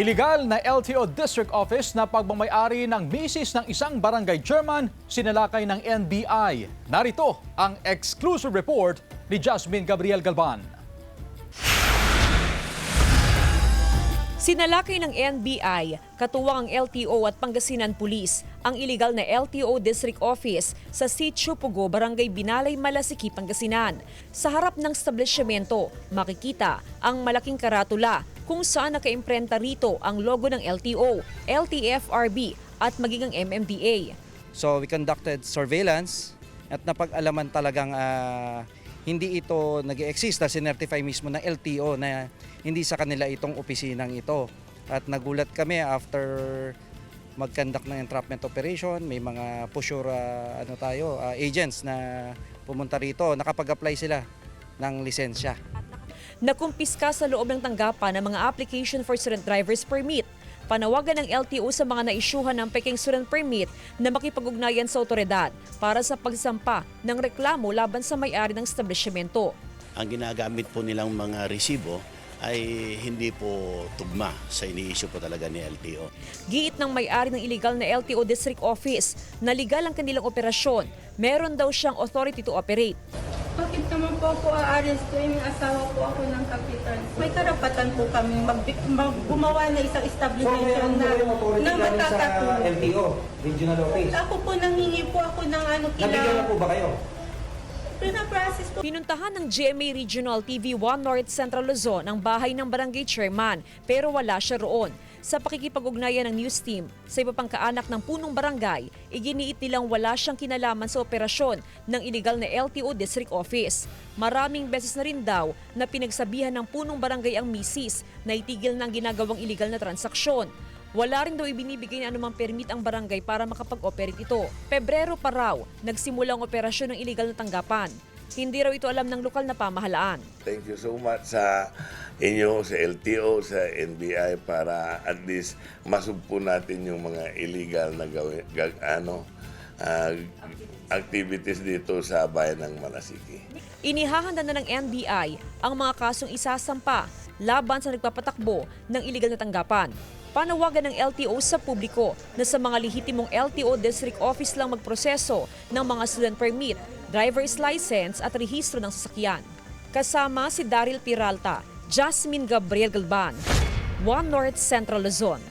Iligal na LTO District Office na pagmamayari ng misis ng isang barangay chairman sinalakay ng NBI. Narito ang exclusive report ni Jasmine Gabriel Galban. Sinalakay ng NBI, katuwang ang LTO at Pangasinan Police, ang iligal na LTO District Office sa Sitio Pugo, Barangay Binalay, Malasiki, Pangasinan. Sa harap ng establishmento, makikita ang malaking karatula kung saan nakaimprenta rito ang logo ng LTO, LTFRB at maging ang MMDA. So we conducted surveillance at napag-alaman talagang hindi ito nag-exist na sinertify mismo ng LTO na hindi sa kanila itong opisinang ito. At nagulat kami after mag-conduct ng entrapment operation, may mga pusure agents na pumunta rito, nakapag-apply sila ng lisensya. Nakumpiska sa loob ng tanggapan ng mga application for student driver's permit. Panawagan ng LTO sa mga naisyuhan ng peking student permit na makipag-ugnayan sa otoridad para sa pagsampa ng reklamo laban sa may-ari ng establishmento. Ang ginagamit po nilang mga resibo ay hindi po tugma sa ini-issue po talaga ni LTO. Giit ng may-ari ng illegal na LTO District Office na legal ang kanilang operasyon, meron daw siyang authority to operate. Bakit naman po ako aarestuin? May asawa po ako ng kapitan. May karapatan po kami gumawa na isang establishment na magkakatulong. LTO, Regional Office. Ako po nanghingi po ako ng Nabigyan na po ba kayo? Pinaprocess po. Pinuntahan ng GMA Regional TV 1 North Central Luzon ang bahay ng barangay chairman pero wala siya roon. Sa pakikipag-ugnayan ng news team sa iba pang kaanak ng punong barangay, iginiit nilang wala siyang kinalaman sa operasyon ng iligal na LTO District Office. Maraming beses na rin daw na pinagsabihan ng punong barangay ang misis na itigil ng ginagawang iligal na transaksyon. Wala rin daw ibinibigay na anumang permit ang barangay para makapag-operate ito. Pebrero pa raw, nagsimula ang operasyon ng iligal na tanggapan. Hindi raw ito alam ng lokal na pamahalaan. Thank you so much sa inyo, sa LTO, sa NBI para at least masugpo natin yung mga illegal na activities dito sa bayan ng Malasiki. Inihahanda na ng NBI ang mga kasong isasampa laban sa nagpapatakbo ng iligal na tanggapan. Panawagan ng LTO sa publiko na sa mga lehitimong LTO District Office lang magproseso ng mga student permit, driver's license at rehistro ng sasakyan. Kasama si Daryl Peralta, Jasmine Gabriel Galban, 1 North Central Luzon.